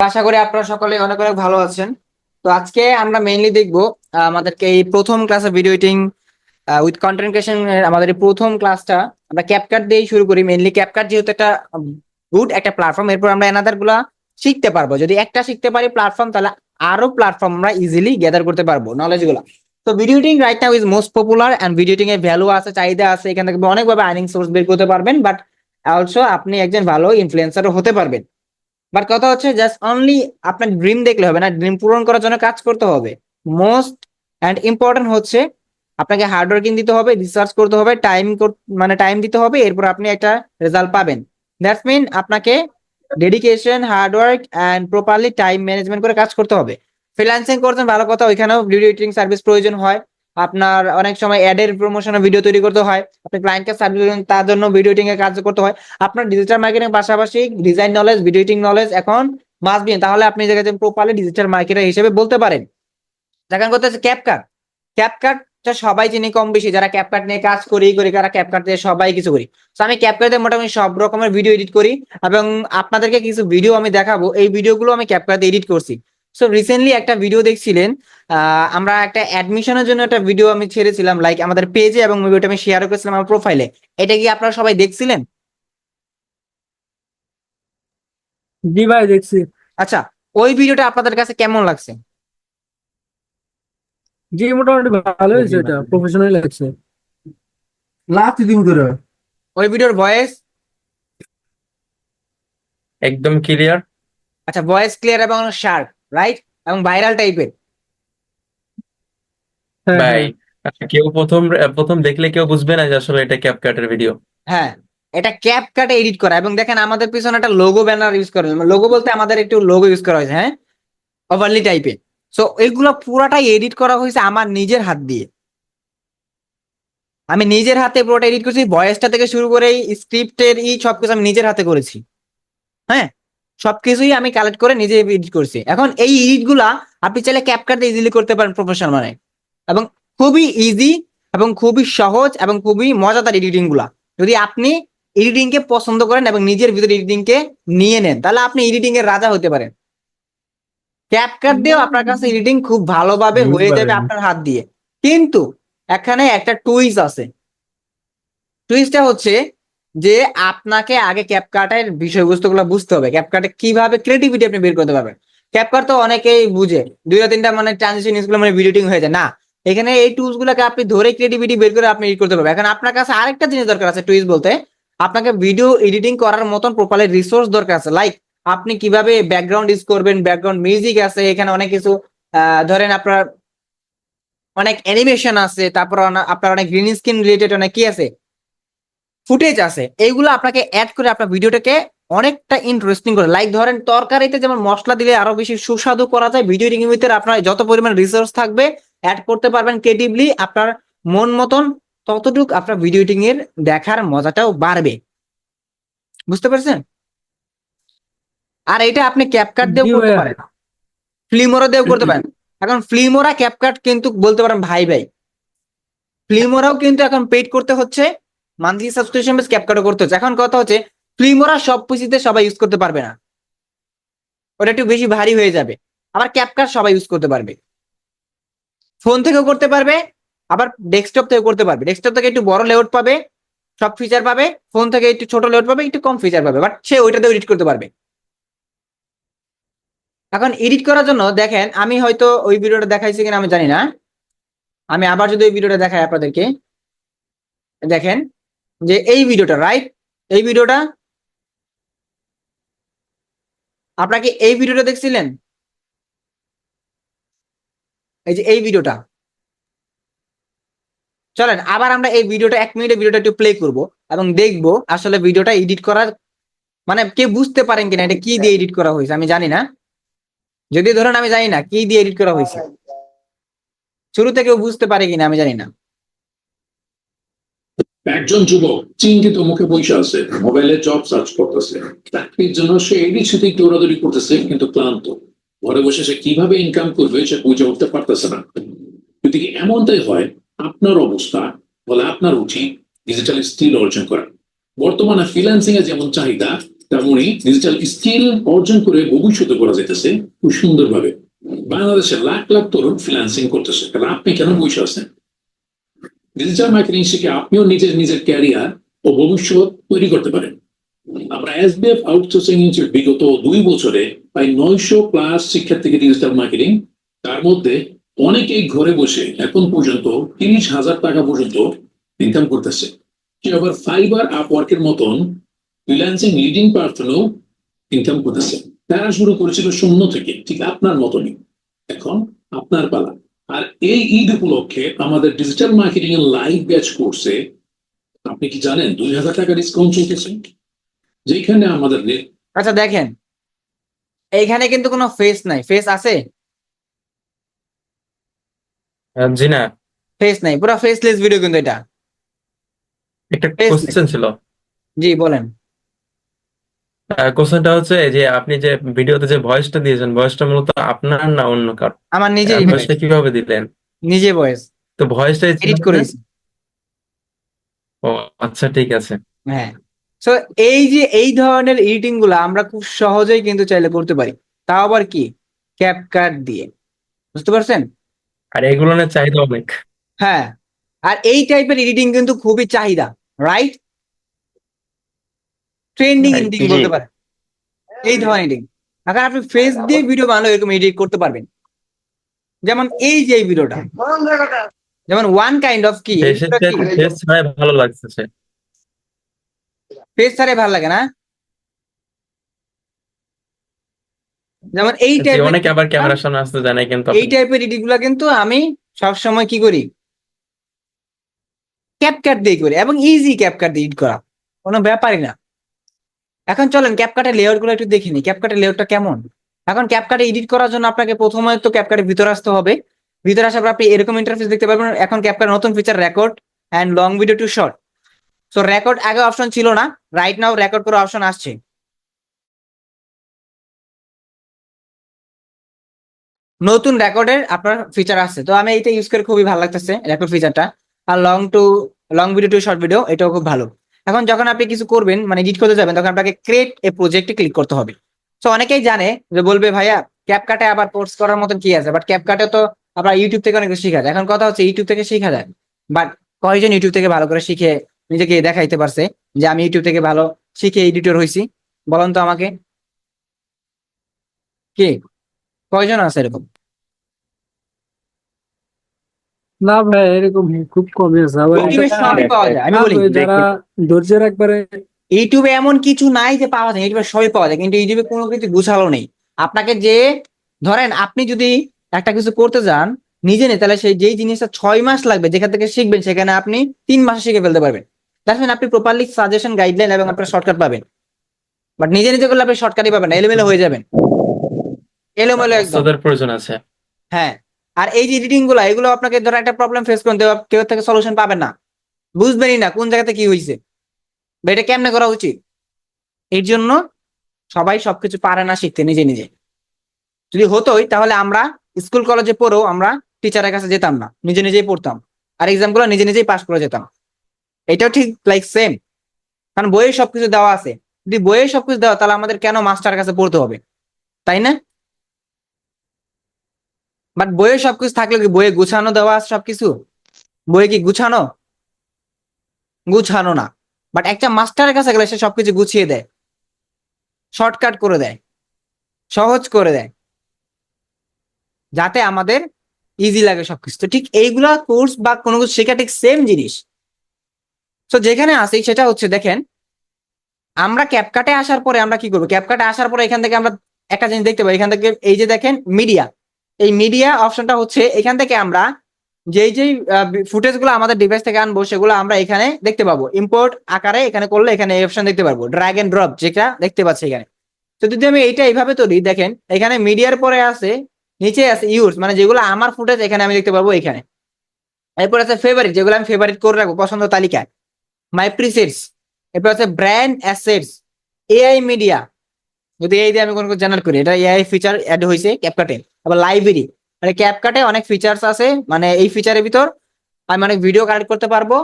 আশা করি আপনারা সকলে অনেক অনেক ভালো আছেন। তো আজকে আমরা মেইনলি দেখবো আমাদেরকে এই প্রথম ক্লাসে video editing with content creation আমাদের এই প্রথম ক্লাসটা আমরা ক্যাপকাট দিয়েই শুরু করি। মেইনলি ক্যাপকাট যেহেতু একটা গুড একটা প্ল্যাটফর্ম, এরপর আমরা এনাদার গুলা শিখতে পারবো। যদি একটা শিখতে পারি প্ল্যাটফর্ম, তাহলে আরো প্ল্যাটফর্ম আমরা ইজিলি গ্যাদার করতে পারবো নলেজ গুলা। তো video editing right now is most popular and video editing এর ভ্যালু আছে, চাহিদা আছে। এখান থেকে অনেকভাবে আর্নিং সোর্স বের করতে পারবেন, বাট অলসো আপনি একজন ভালো ইনফ্লুয়েন্সারও হতে পারবেন। বাট কথা হচ্ছে জাস্ট অনলি আপনার ড্রিম দেখলে হবে না, ড্রিম পূরণ করার জন্য কাজ করতে হবে। মোস্ট অ্যান্ড ইম্পর্টেন্ট হচ্ছে আপনাকে হার্ড ওয়ার্কিং দিতে হবে, রিসার্চ করতে হবে, মানে টাইম দিতে হবে, এরপর আপনি একটা রেজাল্ট পাবেন। দ্যাটস মিন আপনাকে dedication, hard work and properly time management করে কাজ করতে হবে। ফ্রিল্যান্সিং করছেন ভালো কথা, ওইখানেও ভিডিও এডিটিং সার্ভিস প্রয়োজন হয়। আপনার অনেক সময় অ্যাডের প্রমোশনের ভিডিও তৈরি করতে হয়, আপনি ক্লায়েন্টকে সার্ভিস দেন, তার জন্য ভিডিও এডিটিং এর কাজ করতে হয়। আপনার ডিজিটাল মার্কেটিং পাশাপাশি design knowledge, video editing knowledge এখন মাস্ট বি, তাহলে আপনি জায়গায় প্রপারলি ডিজিটাল মার্কেটার হিসেবে বলতে পারেন। যেখানে করতে হচ্ছে ক্যাপকাট। ক্যাপকাটটা সবাই চিনি কম বেশি, যারা ক্যাপকাট নিয়ে কাজ করি তারা ক্যাপকাট দিয়ে সবাই কিছু করি। তো আমি ক্যাপকাট দিয়ে মোটামুটি সব রকমের ভিডিও এডিট করি এবং আপনাদেরকে কিছু ভিডিও আমি দেখাবো। এই ভিডিওগুলো আমি ক্যাপকাট দিয়ে এডিট করছি। সো রিসেন্টলি একটা ভিডিও দেখছিলেন, আমরা একটা অ্যাডমিশনের জন্য একটা ভিডিও আমি ছেড়েছিলাম লাইক আমাদের পেজে, এবং ভিডিওটা আমি শেয়ার করেছিলাম আমার প্রোফাইলে। এটা কি আপনারা সবাই দেখছিলেন? জি ভাই, দেখছি। আচ্ছা, ওই ভিডিওটা আপনাদের কাছে কেমন লাগছে? জি, মোটামুটি ভালো হয়েছে, এটা প্রফেশনাল লাগছে। লাস্ট দিন ধরে ওই ভিডিওর ভয়েস? একদম ক্লিয়ার। আচ্ছা, ভয়েস ক্লিয়ার এবং শার্প, রাইট, এবং ভাইরাল টাইপের। হ্যাঁ, ভাই, হ্যাঁ। কেউ প্রথম প্রথম দেখলে কেউ বুঝবে না যে আসলে এটা ক্যাপকাটের ভিডিও। হ্যাঁ, এটা ক্যাপ কাটে এডিট করা, এবং দেখেন আমাদের পিছনে একটা লোগো ব্যানার ইউজ করা, লোগো বলতে আমাদের একটু লোগো ইউজ করা হয়েছে, হ্যাঁ, ওভারলি টাইপের। সো এইগুলো পুরাটাই এডিট করা হয়েছে আমার নিজের হাত দিয়ে। আমি নিজের হাতে পুরোটা এডিট করছি, ভয়েসটা থেকে শুরু করে স্ক্রিপ্টের সবকিছু আমি নিজের হাতে করেছি। হ্যাঁ, সবকিছুই আমি কালেক্ট করে নিজে এডিট করছি। এখন এই এডিট গুলা আপনি চাইলে ক্যাপকাট দিয়ে ইজিলি করতে পারেন প্রফেশনাল মানে, এবং খুবই ইজি এবং খুবই সহজ এবং খুবই মজাদার এডিটিং গুলা। যদি আপনি এডিটিং কে পছন্দ করেন এবং নিজের ভিতরে এডিটিং কে নিয়ে নেন, তাহলে আপনি এডিটিং এর রাজা হতে পারেন। ক্যাপকাট দিয়েও আপনার কাছে এডিটিং খুব ভালোভাবে হয়ে যাবে আপনার হাত দিয়ে। কিন্তু এখানে একটা টুইস্ট আছে। টুইস্টটা হচ্ছে যে আপনাকে আগে ক্যাপকাটের বিষয়বস্তুগুলো বুঝতে হবে, ক্যাপকাটে কিভাবে ক্রিয়েটিভিটি আপনি বের করতে পারবেন। ক্যাপকাট তো অনেকেই বুঝে, দুইটা তিনটা মানে ট্রানজিশন গুলো মানে ভিডিওটিং হয়ে যায় না। এখানে এই টুলস গুলোকে আপনি ধরে ক্রিয়েটিভিটি বের করে আপনি এডিট করতে পারবেন। এখন আপনার কাছে আরেকটা জিনিস দরকার আছে টুইস্ট বলতে, আপনাকে ভিডিও এডিটিং করার মতন প্রপারলি রিসোর্স দরকার আছে। লাইক আপনি কিভাবে ব্যাকগ্রাউন্ড ইউজ করবেন, ব্যাকগ্রাউন্ড মিউজিক আছে এখানে অনেক কিছু, ধরেন আপনার অনেক অ্যানিমেশন আছে, তারপর আপনার অনেক গ্রিন স্ক্রিন রিলেটেড অনেক কি আছে, ফুটেজ আছে। এইগুলো আপনাকে অ্যাড করে আপনার ভিডিওটাকে অনেকটা ইন্টারেস্টিং করে। লাইক ধরেন তরকারিতে যেমন মশলা দিলে আরো বেশি সুস্বাদু করা যায়, ভিডিও এডিটিং এর ভিতরে আপনার যত পরিমাণ রিসোর্স থাকবে অ্যাড করতে পারবেন ক্রিয়েটিভলি আপনার মন মতন, ততটুকু আপনার ভিডিও এডিটিং এর দেখার মজাটাও বাড়বে। বুঝতে পারছেন? আর এটা আপনি ক্যাপকাট জি দিয়েও করতে ভাইয়া। পারেন, ফিল্মোরা দিয়েও করতে পারেন। এখন ফিল্মোরা ক্যাপকাট কিন্তু বলতে পারেন ভাই ভাই। ফিল্মোরাও কিন্তু এখন পেইড করতে হচ্ছে, মান্থলি সাবস্ক্রিপশন বেস ক্যাপকাটও করতে হচ্ছে। এখন কথা হচ্ছে ফিল্মোরা সব কিছুতে সবাই ইউজ করতে পারবে না, ওটা একটু বেশি ভারী হয়ে যাবে। আবার ক্যাপকাট সবাই ইউজ করতে পারবে, ফোন থেকেও করতে পারবে, আবার ডেস্কটপ থেকেও করতে পারবে। ডেস্কটপ থেকে একটু বড় লেআউট পাবে, সব ফিচার পাবে, ফোন থেকে একটু ছোট লেআউট পাবে, একটু কম ফিচার পাবে, বাট সে ওইটাতে এডিট করতে পারবে। এখন এডিট করার জন্য দেখেন, আমি হয়তো ওই ভিডিওটা দেখাইছি কিনা আমি জানি না, আমি আবার যদি ওই ভিডিওটা দেখাই আপনাদেরকে, দেখেন যে এই ভিডিওটা, রাইট, এই ভিডিওটা আপনাকে, এই ভিডিওটা দেখছিলেন, এই যে এই ভিডিওটা। চলেন আবার আমরা এই ভিডিওটা 1 মিনিটের ভিডিওটা একটু প্লে করব এবং দেখবো আসলে ভিডিওটা এডিট করার মানে কে বুঝতে পারেন কিনা এটা কি দিয়ে এডিট করা হয়েছে। আমি জানি না, যদি ধরেন আমি জানি না কি দিয়ে এডিট করা হয়েছে, শুরুতে কেউ বুঝতে পারে কিনা আমি জানি না। একজন যুবক চিন্তিত মুখে বসে আছে, মোবাইলে জব সার্চ করতেছে, চাকরির জন্য সে এরই সাথে দৌড়াদৌড়ি করতেছে, কিন্তু ক্লান্ত। ঘরে বসে সে কিভাবে ইনকাম করবে সে বুঝে উঠতে পারতেছে না। যদি এমনটাই হয় আপনার অবস্থা, বলে আপনার উচিত ডিজিটাল স্কিল অর্জন করা। বর্তমানে ফ্রিল্যান্সিং এ যেমন চাহিদা, তেমনি ডিজিটাল স্কিল অর্জন করে ভবিষ্যতে করা যেতেছে খুব সুন্দরভাবে। বাংলাদেশে লাখ লাখ তরুণ ফ্রিল্যান্সিং করতেছে, কারণ আপনি কেন বসে আছেন? ডিজিটাল মার্কেটিং শিখে আপনিও নিজের ক্যারিয়ার ও ভবিষ্যৎ তৈরি করতে পারেন। আমরা এসবিএফ আউটসোর্সিং ইনস্টিটিউট বিগত 2 বছরে প্রায় 900+ শিক্ষার্থীকে ডিজিটাল মার্কেটিং, তার মধ্যে অনেকেই ঘরে বসে এখন পর্যন্ত 30,000 টাকা পর্যন্ত ইনকাম করতেছে। সে আবার ফাইবার আপওয়ার্কের মতন ফ্রিল্যান্সিং লিডিং প্ল্যাটফর্মেও ইনকাম করতেছে। তারা শুরু করেছিল শূন্য থেকে, ঠিক আপনার মতনই। এখন আপনার পালা। আর এই ঈদ উপলক্ষে আমাদের ডিজিটাল মার্কেটিং এর লাইভ ব্যাচ কোর্সে আপনি কি জানেন 2,000 টাকা ডিসকাউন্ট চলতেছে, যেখানে আমাদের আচ্ছা দেখেন, এইখানে কিন্তু কোনো ফেস নাই। ফেস আছে? জি না, ফেস নাই, পুরো ফেসলেস ভিডিও কিন্তু এটা। একটা Face কোশ্চেন ছিল। জি বলেন। কোশ্চেনটা হচ্ছে যে আপনি যে ভিডিওতে যে ভয়েসটা দিয়েছেন, ভয়েসটা মূলত আপনার না অন্য কার? আমার নিজেরই ভয়েস, ভয়েসটা কিভাবে দিলেন? নিজে ভয়েস তো ভয়েসটা এডিট করেছি। ও আচ্ছা, ঠিক আছে। হ্যাঁ, সো এই যে এই ধরনের এডিটিং গুলো আমরা খুব সহজেই কিন্তু চাইলে করতে পারি, তাও আবার কি ক্যাপকাট দিয়ে। বুঝতে পারছেন? আর এগুলো নিয়ে চাহিদা অনেক। হ্যাঁ, আর এই টাইপের এডিটিং কিন্তু খুবই চাহিদা, রাইট? ট্রেন্ডিং Right, এডিটিং জি। বলতে পারেন এই ধরনের এডিটিং। এখন আপনি ফেস দিয়ে ভিডিও বানালে এরকম এডিট করতে পারবেন। যেমন এই যে এই ভিডিওটা, যেমন ওয়ান কাইন্ড অফ কি ফেস ছাড়াই ভালো লাগতেছে। ফেস ছাড়াই ভালো লাগে না? যেমন এই জি, টাইপের অনেকে আবার ক্যামেরার সামনে আসতে জানে, কিন্তু এই টাইপের এডিট গুলা কিন্তু আমি সবসময় কি করি, ক্যাপকাট দিয়ে করি, এবং ইজি ক্যাপকাট দিয়ে এডিট করা, কোনো ব্যাপারই না। এখন চলেন ক্যাপকাটের লেআউট গুলো একটু দেখে নিই, ক্যাপকাটের লেআউটটা কেমন। এখন ক্যাপকাটে এডিট করার জন্য আপনাকে প্রথমে তো ক্যাপকাটের ভিতরে আসতে হবে। ভিতরে আসার পর আপনি এরকম ইন্টারফেস দেখতে পারবেন। এখন ক্যাপকাটের নতুন feature record and long video to short. So record আগে অপশন ছিল না, রাইট নাও রেকর্ড করার অপশন আসছে। নতুন রেকর্ডের আপনার ফিচার আছে, তো আমি এইটা ইউজ করে খুবই ভালো লাগতেছে রেকর্ড ফিচারটা। আর long video to short video এটাও খুব ভালো। এখন যখন আপনি কিছু করবেন, মানে এডিট করতে যাবেন, তখন আপনাকে ক্রিয়েট এ প্রজেক্টে ক্লিক করতে হবে। তো অনেকেই জানে যে বলবে ভাইয়া ক্যাপকাটে আবার কোর্স করার মতন কি আছে, বাট ক্যাপকাটে তো আপনার ইউটিউব থেকে অনেক কিছু শেখা যায়। এখন কথা হচ্ছে ইউটিউব থেকে শেখা যায়, বাট কয়জন ইউটিউব থেকে ভালো করে শিখে নিজেকে দেখাইতে পারছে যে আমি ইউটিউব থেকে ভালো শিখে এডিটর হয়েছি? বলেন তো আমাকে, কি কয়জন আছে এরকম? না ভাই, এরকম খুব কমই আছে। আবার ইউটিউবে সবই পাওয়া যায়, আমি বলি যারা ধৈর্যের একবারে ইউটিউবে এমন কিছু নাই যে পাওয়া যায়, ইউটিউবে সবই পাওয়া যায়, কিন্তু ইউটিউবে কোনো কিছু গুছালো নেই। আপনাকে যে ধরেন আপনি যদি একটা কিছু করতে যান নিজে নেই, তাহলে সেই যেই জিনিসটা 6 মাস লাগবে যেখান থেকে শিখবেন, সেখানে আপনি 3 মাসে শিখে ফেলতে পারবেন। দ্যাটস মিন আপনি প্রপারলি সাজেশন গাইডলাইন এবং আপনার শর্টকাট পাবেন। বাট নিজে নিজে করলে আপনি শর্টকাটই পাবেন না, এলোমেলো হয়ে যাবেন, এলোমেলো একদম। ওস্তাদের প্রয়োজন আছে। হ্যাঁ, আর এই যে এডিটিং গুলো, এগুলো আপনাকে ধরো একটা প্রবলেম ফেস করতে হবে, কেউ থেকে সলিউশন পাবেন না, বুঝবেনই না কোন জায়গাতে কি হয়েছে বা এটা কেমনে করা উচিত। এর জন্য সবাই সবকিছু পারে না শিখতে নিজে নিজে। যদি হতোই তাহলে আমরা স্কুল কলেজে পড়েও আমরা টিচারের কাছে যেতাম না, নিজে নিজেই পড়তাম, আর এক্সাম গুলো নিজে নিজেই পাস করে যেতাম। এটাও ঠিক লাইক সেম, কারণ বইয়ে সবকিছু দেওয়া আছে। যদি বইয়ে সবকিছু দেওয়া, তাহলে আমাদের কেন মাস্টার কাছে পড়তে হবে, তাই না? বাট বইয়ে সবকিছু থাকলে কি বইয়ে গুছানো দেওয়া আছে সবকিছু? বইয়ে কি গুছানো? গুছানো না। বাট একটা মাস্টারের কাছে গেলে সে সবকিছু গুছিয়ে দেয়, শর্টকাট করে দেয়, সহজ করে দেয়, যাতে আমাদের ইজি লাগে সবকিছু। তো ঠিক এইগুলা কোর্স বা কোনো কিছু শেখা ঠিক সেম জিনিস। তো যেখানে আসি সেটা হচ্ছে, দেখেন আমরা ক্যাপকাটে আসার পরে আমরা কি করবো, ক্যাপকাটে আসার পরে এখান থেকে আমরা একটা জিনিস দেখতে পাই। এখান থেকে এই যে দেখেন মিডিয়া, এই মিডিয়া অপশনটা হচ্ছে, এখান থেকে আমরা যেই যেই ফুটেজ গুলো আমাদের ডিভাইস থেকে আনবো সেগুলো আমরা এখানে দেখতে পাবো। ইম্পোর্ট আকারে এখানে করলে এখানে এই অপশন দেখতে পারবো, ড্র্যাগ এন্ড ড্রপ যেটা দেখতে পাচ্ছি এখানে। তো যদি আমি এইটা এইভাবে তৈরি, দেখেন এখানে মিডিয়ার পরে আছে, নিচে আছে ইউজ, মানে যেগুলো আমার ফুটেজ এখানে আমি দেখতে পাবো এখানে। এরপর আছে ফেভারিট, যেগুলো আমি ফেভারিট করে রাখবো পছন্দ তালিকায়, মাই প্রিসেটস। এরপর আছে ব্র্যান্ড অ্যাসেটস, এআই মিডিয়া, যদি এই দিয়ে আমি কোনো জেনারেট করি, এটা এআই ফিচার অ্যাড হয়েছে ক্যাপকাটে। আবার লাইব্রেরি, মানে ক্যাপকাটে অনেক ফিচার্স আছে, মানে এই ফিচারের ভিতর আমি অনেক ভিডিও কালেক্ট করতে পারবো,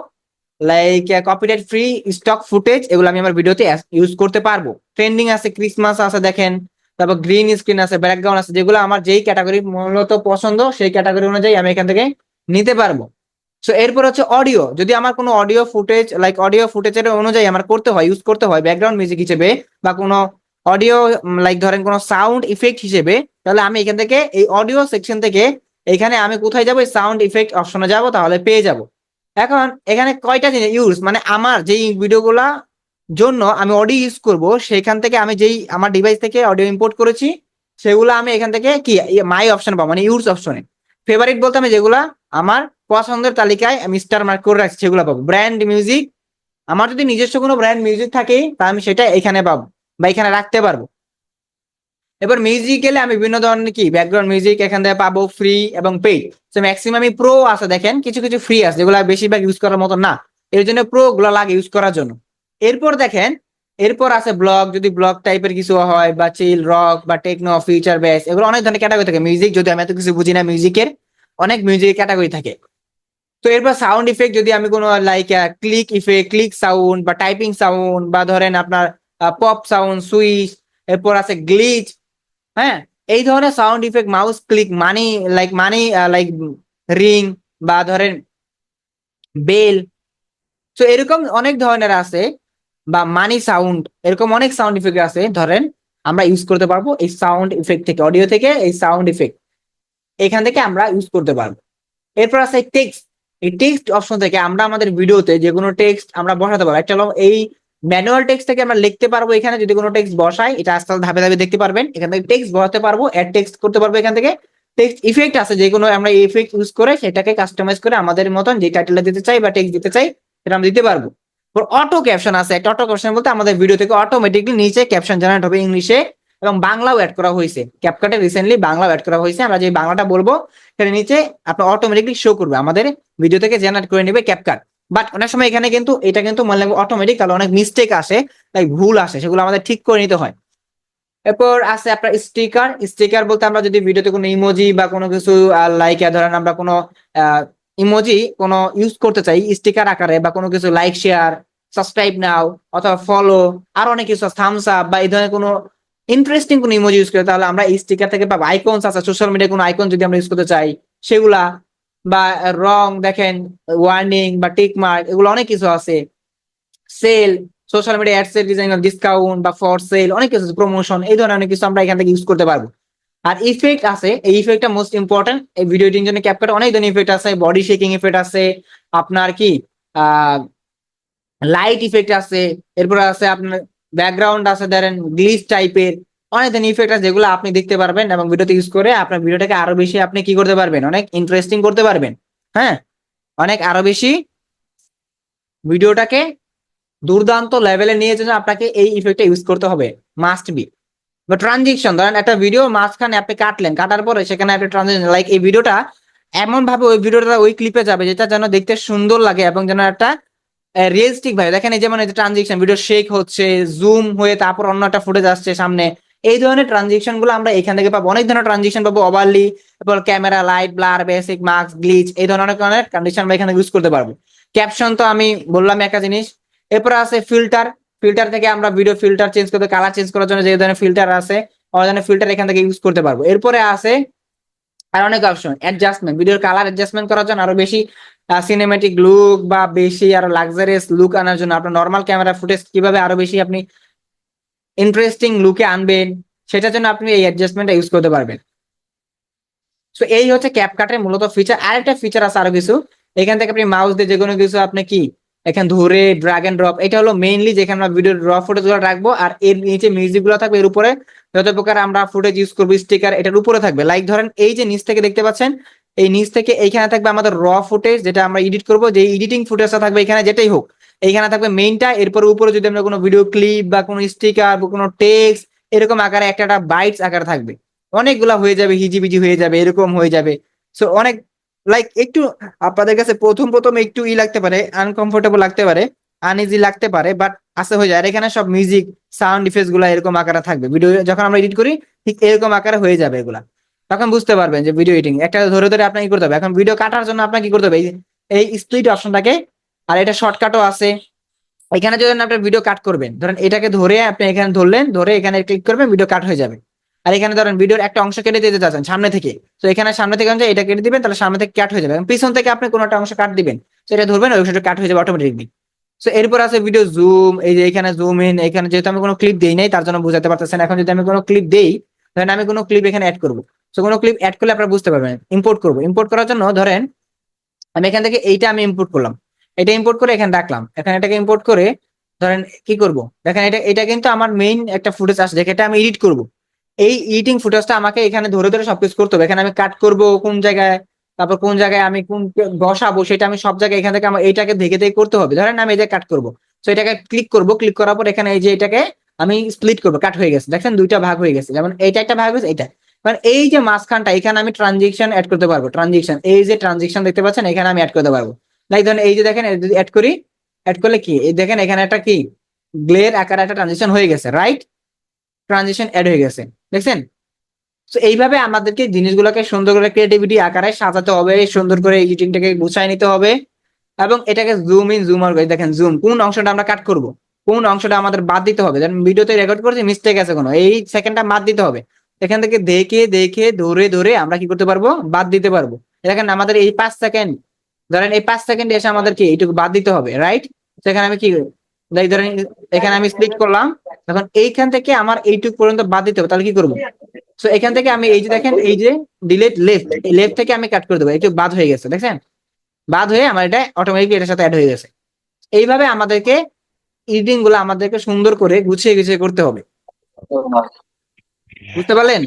like copyright free stock footage, এগুলো আমি আমার ভিডিওতে ইউজ করতে পারবো। ট্রেন্ডিং আছে, ক্রিসমাস আছে দেখেন, তারপর গ্রিন স্ক্রিন আছে, ব্যাকগ্রাউন্ড আছে, যেগুলো আমার যেই ক্যাটাগরি মূলত পছন্দ সেই ক্যাটাগরি অনুযায়ী আমি এখান থেকে নিতে পারবো। সো এরপর হচ্ছে অডিও, যদি আমার কোনো অডিও ফুটেজ লাইক অডিও ফুটেজের অনুযায়ী আমার করতে হয়, ইউজ করতে হয় ব্যাকগ্রাউন্ড মিউজিক হিসেবে, বা কোনো অডিও লাইক ধরেন কোনো সাউন্ড ইফেক্ট হিসেবে, তাহলে আমি এখান থেকে এই অডিও সেকশন থেকে এখানে আমি কোথায় যাবো, সাউন্ড ইফেক্ট অপশনে যাব, তাহলে পেয়ে যাব। এখন এখানে কয়টা জিনিস ইউজ, মানে আমার যেই ভিডিওগুলা জন্য আমি অডিও ইউজ করব, সেখান থেকে আমি যেই আমার ডিভাইস থেকে অডিও ইম্পোর্ট করেছি সেগুলো আমি এখান থেকে কি মাই অপশন পাবো, মানে ইউজ অপশনে। ফেভারিট বলতে আমি যেগুলা আমার পছন্দের তালিকায় আমি স্টার মার্ক করে রাখছি সেগুলো পাবো। ব্র্যান্ড মিউজিক, আমার যদি নিজস্ব কোনো ব্র্যান্ড মিউজিক থাকে তা আমি সেটা এখানে পাবো বা এখানে রাখতে পারবো। এবার মিউজিক্যালে আমি বিভিন্ন ধরনের কি ব্যাকগ্রাউন্ড মিউজিক এখান থেকে পাবো, ফ্রি এবং পেইড। তো ম্যাক্সিমাম প্রো আছে দেখেন, কিছু কিছু ফ্রি আছে যেগুলো বেশিরভাগ ইউজ করার মতো না, এর জন্য প্রো গুলো লাগে ইউজ করার জন্য। এরপর দেখেন, এরপর আছে ব্লগ, যদি ব্লগ টাইপের কিছু হয়, বা চিল রক বা টেকনো ফিচার বেস, এগুলো অনেক ধরনের ক্যাটাগরি থাকে। মিউজিক যদি আমি এত কিছু বুঝি না, মিউজিকের অনেক মিউজিক ক্যাটাগরি থাকে। তো এরপর সাউন্ড ইফেক্ট, যদি আমি কোনো like click effect, click sound বা টাইপিং সাউন্ড, বা ধরেন আপনার পপ সাউন্ড, সুইচ, এরপর আছে গ্লিচ, হ্যাঁ, এই ধরনের সাউন্ড ইফেক্ট, মাউস ক্লিক, মানি লাইক রিং, বা ধরেন বেল, তো এরকম অনেক ধরনের আছে, বা মানি সাউন্ড, এরকম অনেক সাউন্ড ইফেক্ট আছে ধরেন আমরা ইউজ করতে পারবো এই সাউন্ড ইফেক্ট থেকে, অডিও থেকে এই সাউন্ড ইফেক্ট এখান থেকে আমরা ইউজ করতে পারবো। এরপর আছে টেক্সট, এই টেক্সট অপশন থেকে আমরা আমাদের ভিডিওতে যে কোনো টেক্সট আমরা বসাতে পারবো। একটা হলো এই ম্যানুয়াল টেক্সট থেকে আমরা লিখতে পারবো, এখানে যদি কোনো টেক্সট বসাই এটা আস্তে আস্তে ধাপে ধাপে দেখতে পারবেন, এখান থেকে টেক্সট বসাতে পারবো, অ্যাড টেক্সট করতে পারবো। এখান থেকে টেক্সট ইফেক্ট আছে, যে কোনো আমরা ইফেক্ট ইউজ করে সেটাকে কাস্টমাইজ করে আমাদের মতন যে টাইটেলটা দিতে চাই বা টেক্সট দিতে চাই সেটা আমরা দিতে পারবো। অটো ক্যাপশন আছে, একটা অটো ক্যাপশন বলতে আমাদের ভিডিও থেকে অটোমেটিকলি নিচে ক্যাপশন জেনারেট হবে ইংলিশে, এবং বাংলাও অ্যাড করা হয়েছে। ক্যাপকাটে রিসেন্টলি বাংলাও অ্যাড করা হয়েছে, আমরা যে বাংলাটা বলবো সেটা নিচে আপনার অটোমেটিকলি শো করবে, আমাদের ভিডিও থেকে জেনারেট করে নেবে ক্যাপকাট। বাট অনেক সময় এখানে কিন্তু এটা কিন্তু মনে লাগবে অটোমেটিক, তাহলে অনেক মিস্টেক আসে, তাই ভুল আসে, সেগুলো আমাদের ঠিক করে নিতে হয়। এরপর আছে আপনার স্টিকার, স্টিকার বলতে আমরা যদি ভিডিওতে কোনো ইমোজি বা কোনো কিছু লাইক ধরেন আমরা কোনো ইমোজি কোনো ইউজ করতে চাই স্টিকার আকারে, বা কোনো কিছু লাইক শেয়ার সাবস্ক্রাইব নাও অথবা ফলো, আর অনেক কিছু থামস আপ বা এই ধরনের কোনো ইন্টারেস্টিং কোনো ইমোজি ইউজ করে, তাহলে আমরা এই স্টিকার থেকে পাবো। আইকনস আছে, সোশ্যাল মিডিয়ায় কোনো আইকন যদি আমরা ইউজ করতে চাই সেগুলা, বা রং দেখেন, ওয়ার্নিং বা টিক মার্ক, এগুলো অনেক কিছু আছে। সেল, সোশ্যাল মিডিয়া অ্যাডস এর ডিজাইন, ডিসকাউন্ট বা ফর সেল, অনেক কিছু প্রমোশন, এই ধরনের অনেক কিছু আমরা এখান থেকে ইউজ করতে পারবো। আর ইফেক্ট আছে, এই ইফেক্টটা মোস্ট ইম্পর্টেন্ট, এই ভিডিও এডিটিং জন্য ক্যাপকাট অনেক ধরনের ইফেক্ট আছে, বডি শেকিং ইফেক্ট আছে, আপনার কি লাইট ইফেক্ট আছে, এরপর আছে আপনার ব্যাকগ্রাউন্ড আছে, ধরেন গ্লিচ টাইপের, অনেক ধরনের ইফেক্ট আছে যেগুলো আপনি দেখতে পারবেন এবং ভিডিওতে ইউজ করে আপনার ভিডিওটাকে আরো বেশি আপনি কি করতে পারবেন, অনেক ইন্টারেস্টিং করতে পারবেন। হ্যাঁ, অনেক আরো বেশি ভিডিওটাকে দুর্দান্ত লেভেলে নিয়ে যেন আপনাকে এই ইফেক্টটা ইউজ করতে হবে, মাস্ট বি। বা ট্রানজিকশন, ধরেন একটা ভিডিও মাঝখানে আপনি কাটলেন, কাটার পরে সেখানে একটা ট্রানজিকশন, লাইক এই ভিডিওটা এমন ভাবে ওই ভিডিওটা ওই ক্লিপে যাবে যেটা যেন দেখতে সুন্দর লাগে এবং যেন একটা রিয়েলিস্টিক ভাবে দেখেন। এই যেমন এই যে ট্রানজিকশন, ভিডিও শেক হচ্ছে, জুম হয়ে তারপর অন্য একটা ফুটেজ আসছে সামনে, এই ধরনের ট্রানজিকশন গুলো আমরা এখান থেকে পাবো। অনেক ধরনের ট্রানজিকশন পাবো, ওভারলি, তারপর camera, light, blur, basic, mask, glitch, এই ধরনের অনেক ধরনের কন্ডিশন আমরা এখানে ইউজ করতে পারবো। ক্যাপশন তো আমি বললাম একটা জিনিস। এরপর আছে ফিল্টার, ফিল্টার থেকে আমরা ভিডিও ফিল্টার চেঞ্জ করতে, কালার চেঞ্জ করার জন্য যে ধরনের ফিল্টার আছে অনেক ধরনের ফিল্টার এখান থেকে ইউজ করতে পারবো। এরপরে আছে আর অনেক অপশন, অ্যাডজাস্টমেন্ট, ভিডিওর কালার অ্যাডজাস্টমেন্ট করার জন্য, আরো বেশি সিনেমেটিক লুক বা বেশি আরো লাক্সারিয়াস লুক আনার জন্য, আপনার নর্মাল ক্যামেরা ফুটেজ কিভাবে আরো বেশি আপনি ইন্টারেস্টিং লুকে আনবেন সেটার জন্য আপনি এই অ্যাডজাস্টমেন্টটা ইউজ করতে পারবেন। সো এই হচ্ছে ক্যাপকাটের মূলত ফিচার। আরেকটা ফিচার আছে আরো কিছু, এখান থেকে আপনি মাউস দিয়ে যে কোনো কিছু আপনি কি এখান ধরে ড্র্যাগ এন্ড ড্রপ, এটা হলো মেইনলি যেখানে আমরা ভিডিওর র ফুটেজ গুলো রাখবো, আর এর নিচে মিউজিক গুলো থাকবে, এর উপরে যত প্রকার আমরা ফুটেজ ইউজ করবো স্টিকার এটার উপরে থাকবে। লাইক ধরেন এই যে নিচ থেকে দেখতে পাচ্ছেন, এই নিচ থেকে এইখানে থাকবে আমাদের র ফুটেজ যেটা আমরা এডিট করবো, যে এডিটিং ফুটেজটা থাকবে এখানে যেটাই হোক, এইখানে থাকবে মেইনটা। এরপর উপরে যদি আমরা কোনো ভিডিও ক্লিপ বা কোনো স্টিকার বা কোনো টেক্সট এরকম আকারে একটা একটা বাইটস আকারে থাকবে, অনেকগুলা হয়ে যাবে, হিজিবিজি হয়ে যাবে, এরকম হয়ে যাবে। সো অনেক লাইক একটু আপনাদের কাছে প্রথম প্রথম একটু লাগতে পারে, আনকমফোর্টেবল লাগতে পারে, আনইজি লাগতে পারে, বাট আস্তে হয়ে যায়। আর এখানে সব মিউজিক সাউন্ড ইফেক্টস গুলা এরকম আকারে থাকবে, ভিডিও যখন আমরা এডিট করি ঠিক এরকম আকারে হয়ে যাবে এগুলা, তখন বুঝতে পারবেন যে ভিডিও এডিটিং একটা ধরে ধরে আপনাকে কি করতে হবে। এখন ভিডিও কাটার জন্য আপনাকে কি করতে হবে, এই স্প্লিট অপশনটাকে আর এটা শর্টকাটও আছে। এখানে যদি আপনি ভিডিও কাট করবেন, ধরেন এটাকে ধরে আপনি এখানে ধরলেন, ধরে এখানে ক্লিক করবেন, ভিডিও কাট হয়ে যাবে। আর এখানে ধরেন ভিডিওর একটা অংশ কেটে দিতে চাচ্ছেন সামনে থেকে, তো এখানে সামনে থেকে এটা কেটে দিবেন, তাহলে সামনে থেকে কাট হয়ে যাবে। এবং পিছন থেকে আপনি কোনো একটা অংশ কাট দিবেন, তো এটা ধরবেন, ওই অংশটা কাট হয়ে যাবে অটোমেটিকলি। তো এরপর আছে ভিডিও জুম, এই যে এখানে জুম ইন, এখানে যেহেতু আমি কোনো ক্লিপ দেই নাই তার জন্য বুঝাতে পারতেছেন। এখন যদি আমি কোনো ক্লিপ দেই, ধরেন আমি কোনো ক্লিপ এখানে অ্যাড করবো, তো কোনো ক্লিপ অ্যাড করলে আপনারা বুঝতে পারবেন। ইম্পোর্ট করবো, ইম্পোর্ট করার জন্য ধরেন আমি এখান থেকে এইটা আমি ইম্পোর্ট করলাম, এটা ইম্পোর্ট করে এখানে রাখলাম, এখানে এটাকে ইম্পোর্ট করে ধরেন কি করব, দেখেন এটা এটা কিন্তু আমার মেইন একটা ফুটেজ আসছে, এটা আমি এডিট করব। এই এডিটিং ফুটেজটা আমাকে এখানে ধরে ধরে সবকিছু করতে হবে। এখানে আমি কাট করব কোন জায়গায়, তারপর কোন জায়গায় আমি কোন বসাবো, সেটা আমি সব জায়গায় এখান থেকে আমার এইটাকে দেখে দেখে করতে হবে। ধরেন আমি এই যে কাট করব, তো এটাকে ক্লিক করব, ক্লিক করার পর এখানে এই যে এটাকে আমি স্প্লিট করবো, কাট হয়ে গেছে, দেখেন দুইটা ভাগ হয়ে গেছে, যেমন এইটা একটা ভাগ হয়েছে, এটা মানে এই যে মাঝখানটা, এখানে আমি ট্রানজিশন অ্যাড করতে পারবো। ট্রানজিশন, এই যে ট্রানজিশন দেখতে পাচ্ছেন, এখানে আমি অ্যাড করতে পারবো। লাইক ধরেন এই যে দেখেন, যদি অ্যাড করি, অ্যাড করলে কি এই দেখেন এখানে একটা কি গ্লের আকারে একটা ট্রানজিশন হয়ে গেছে, রাইট? ট্রানজিশন অ্যাড হয়ে গেছে, দেখছেন? তো এইভাবে আমাদেরকে জিনিসগুলোকে সুন্দর করে ক্রিয়েটিভিটি আকারে সাজাতে হবে, সুন্দর করে এডিটিংটাকে গুছাই নিতে হবে, এবং এটাকে জুম ইন জুম আউট করে দেখেন, জুম কোন অংশটা আমরা কাট করব, কোন অংশটা আমাদের বাদ দিতে হবে। যেমন ভিডিওতে রেকর্ড করছি, মিস্টেক আছে কোনো, এই সেকেন্ডটা বাদ দিতে হবে। এখান থেকে দেখে দেখে ধরে ধরে আমরা কি করতে পারবো, বাদ দিতে পারবো। দেখেন আমাদের এই 5 সেকেন্ড, ধরেন এই 5 সেকেন্ড এসে আমাদের কি এইটুকু বাদ দিতে হবে, রাইট? সেখানে আমি কি ধরেন এখানে আমি স্প্লিট করলাম, এখন এইখান থেকে আমার এইটুকু পর্যন্ত বাদ দিতে হবে, তাহলে কি করবো? তো এখান থেকে আমি এই যে দেখেন, এই যে ডিলেট লেফট, এই লেফট থেকে আমি কাট করে দেবো, একটু বাদ হয়ে গেছে, দেখছেন? বাদ হয়ে আমার এটা অটোমেটিকলি এটার সাথে অ্যাড হয়ে গেছে। এইভাবে আমাদেরকে এডিটিং গুলো আমাদেরকে সুন্দর করে গুছিয়ে গুছিয়ে করতে হবে, বুঝতে পারলেন?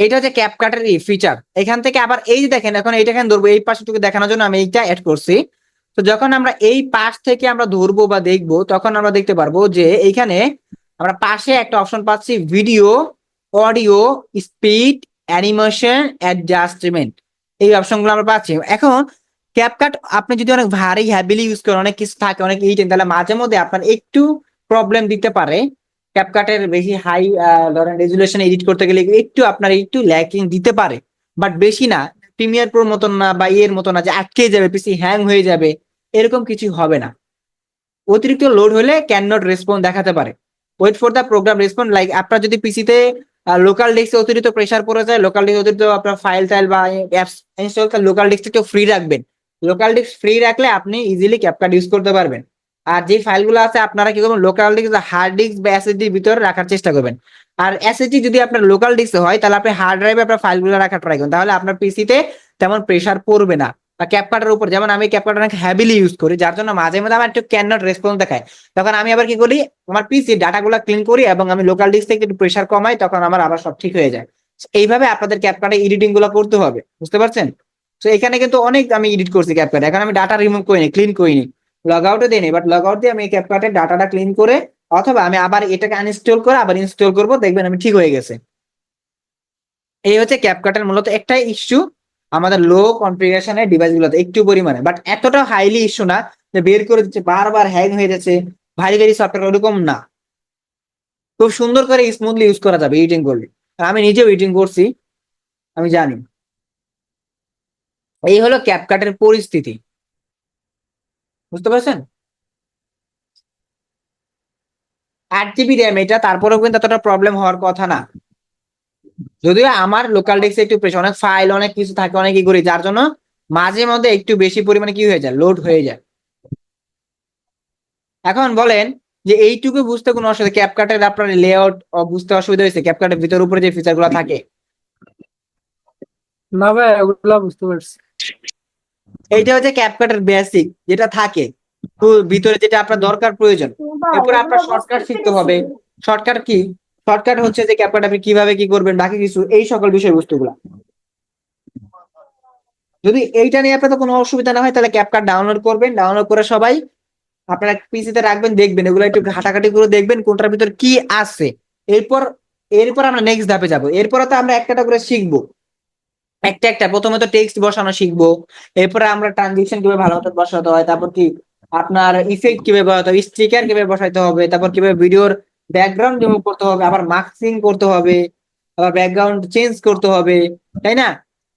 এটা হচ্ছে ক্যাপকাটের ফিচার। এখান থেকে আবার এই যে দেখেন, এখন এইটা এখানে ধরবো, এই পাশটুকু দেখানোর জন্য আমি এইটা অ্যাড করছি। তো যখন আমরা এই পাশ থেকে আমরা ধরবো বা দেখবো, তখন আমরা দেখতে পারবো যে এইখানে আমরা পাশে একটা অপশন পাচ্ছি, video, audio, speed, animation, adjustment. এই অপশনগুলো আমরা পাচ্ছি। এখন ক্যাপকাট আপনি যদি অনেক ভারী হ্যাভিলি ইউজ করেন, অনেক কিছু থাকে, অনেক এইটেন, তাহলে মাঝে মধ্যে আপনার একটু প্রবলেম দিতে পারে। ক্যাপকাটের বেশি হাই ধরেন রেজুলেশন এডিট করতে গেলে একটু আপনার একটু ল্যাকিং দিতে পারে, বাট বেশি না। প্রিমিয়ার প্রোর মতন না, বা এর মতন না যে আটকে যাবে, পিসি হ্যাং হয়ে যাবে, এরকম কিছু হবে না। অতিরিক্ত লোড হলে ক্যান নট রেসপন্ড দেখাতে পারে, wait for the program respond. Like আপনার যদি পিসিতে লোকাল ডিস্কে অতিরিক্ত প্রেসার পড়ে যায়, লোকাল ডিস্ক অতিরিক্ত আপনার ফাইল টাইল বা অ্যাপস ইনস্টল, লোকাল ডিস্কটা ফ্রি রাখবেন। লোকাল ডিস্ক ফ্রি রাখলে আপনি ইজিলি ক্যাপকাট ইউজ করতে পারবেন। আর যে ফাইলগুলো আছে আপনারা কি করবেন, লোকাল ডিস্ক, হার্ড ডিস্ক বা এসএসডির ভিতরে রাখার চেষ্টা করবেন। আর এসএসডি যদি আপনার লোকাল ডিস্কে হয়, তাহলে আপনি হার্ড ড্রাইভে আপনার ফাইলগুলো রাখার ট্রাই করুন, তাহলে আপনার পিসিতে তেমন প্রেসার পড়বে না। বা ক্যাপকাটের উপর, যেমন আমি ক্যাপকাট অনেক হ্যাভিলি ইউজ করি, যার জন্য মাঝে মাঝে আমার একটু ক্যান নট রেসপন্স দেখায়। তখন আমি আবার কি করি, আমার পিসি ডাটাগুলো ক্লিন করি এবং আমি লোকাল ডিস্ক থেকে একটু প্রেসার কমাই, তখন আমার আবার সব ঠিক হয়ে যায়। এইভাবে আপনাদের ক্যাপকাটে এডিটিং গুলো করতে হবে, বুঝতে পারছেন? তো এখানে কিন্তু অনেক আমি এডিট করছি ক্যাপকাটে, এখন আমি ডাটা রিমুভ করিনি, ক্লিন করিনি, লগ আউটও দিইনি, বাট লগ আউট দিয়ে আমি ক্যাপকাটের ডাটাটা ক্লিন করে, অথবা আমি আবার এটাকে আনইনস্টল করে আবার ইনস্টল করবো, দেখবেন আমি ঠিক হয়ে গেছে। এই হচ্ছে ক্যাপকাটের মূলত একটাই ইস্যু, আমাদের লো কনফিগারেশনের ডিভাইস গুলোতে একটু পরিমাণে, বাট এতটা হাইলি ইস্যু না যে বের করে দিচ্ছে, বারবার হ্যাং হয়ে যাচ্ছে, ভারী ভারী সফটওয়্যার, ওরকম না। খুব সুন্দর করে স্মুথলি ইউজ করা যাবে এডিটিং করলে। আর আমি নিজেও এডিটিং করছি, আমি জানি। এই হলো ক্যাপকাটের পরিস্থিতি, বুঝতে পারছেন? 8 জিবি র্যাম এটা, তারপরেও কিন্তু এতটা প্রবলেম হওয়ার কথা না। যদিও আমার লোকাল ডিস্কে একটু প্রেশার, অনেক ফাইল অনেক কিছু থাকে, অনেক কি করি, যার জন্য মাঝে মধ্যে একটু বেশি পরিমাণে কি হয়ে যায়, লোড হয়ে যায়। এখন বলেন যে এইটুকু বুঝতে কোনো অসুবিধা, ক্যাপকাটের আপনার লেআউট বুঝতে অসুবিধা হয়েছে, ক্যাপকাটের ভিতর উপরে যে ফিচার গুলো থাকে? না ভাই, ওগুলা বুঝতে পারছি। এইটা হচ্ছে ক্যাপকাটের বেসিক যেটা থাকে, তো ভিতরে যেটা আপনার দরকার প্রয়োজন। এরপরে আপনার শর্টকাট শিখতে হবে। Shortcut key? শর্টকাট হচ্ছে যে ক্যাপকাট আপনি কিভাবে কি করবেন, বাকি কিছু এই সকল বিষয়বস্তুগুলো। যদি এইটা নিয়ে আপনার কোনো অসুবিধা না হয়, তাহলে ক্যাপকাট ডাউনলোড করবেন, ডাউনলোড করে সবাই আপনারা পিসিতে রাখবেন, দেখবেন এগুলো একটু ঘাটাঘাটি করে দেখবেন কোনটার ভিতর কি আছে। এরপর এরপর আমরা নেক্সট ধাপে যাব। এরপরে তো আমরা একটা করে শিখবো, একটা একটা। প্রথমে তো টেক্সট বসানো শিখবো, এরপরে আমরা ট্রানজিশন কিভাবে ভালো মতো বসাতে হয়, তারপর কি আপনার ইফেক্ট কিভাবে বসাতে হবে, স্টিকার কিভাবে বসাতে হবে, তারপর কিভাবে ভিডিওর ব্যাকগ্রাউন্ড রিমুভ করতে হবে, আবার মাস্কিং করতে হবে, আবার ব্যাকগ্রাউন্ড চেঞ্জ করতে হবে, তাই না?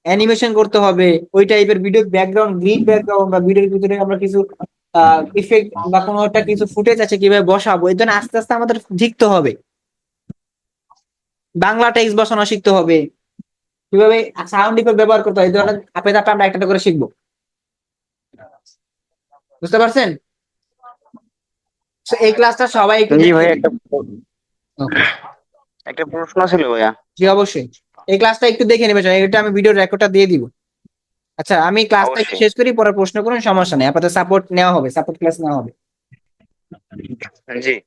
অ্যানিমেশন করতে হবে, ওই টাইপের ভিডিও ব্যাকগ্রাউন্ড, গ্রিন ব্যাকগ্রাউন্ড বা ভিডিওর ভিতরে আমরা কিছু ইফেক্ট বা কোনো একটা কিছু ফুটেজ আছে কিভাবে বসাবো, এই জন্য আস্তে আস্তে আমাদের শিখতে হবে। বাংলা টেক্সট বসানো শিখতে হবে, কিভাবে সাউন্ড ইফেক্ট ব্যবহার করতে হয়, এই ধরনের ধাপে ধাপে আমরা একটা করে শিখবো। বুঝতে পারছেন? So, এই ক্লাসটা সবাই একটু জি ভাই, দেখে- Okay, একটা প্রশ্ন ছিল ভাইয়া। জি অবশ্যই এই ক্লাসটা একটু দেখে নেবে, এটা আমি ভিডিও রেকর্ডটা দিয়ে দিব। আচ্ছা, আমি ক্লাসটা একটু অবশ্যই। শেষ করি, পরে প্রশ্ন করুন, সমস্যা নেই, আপাতত সাপোর্ট নেওয়া হবে, সাপোর্ট ক্লাস নেওয়া হবে। জি।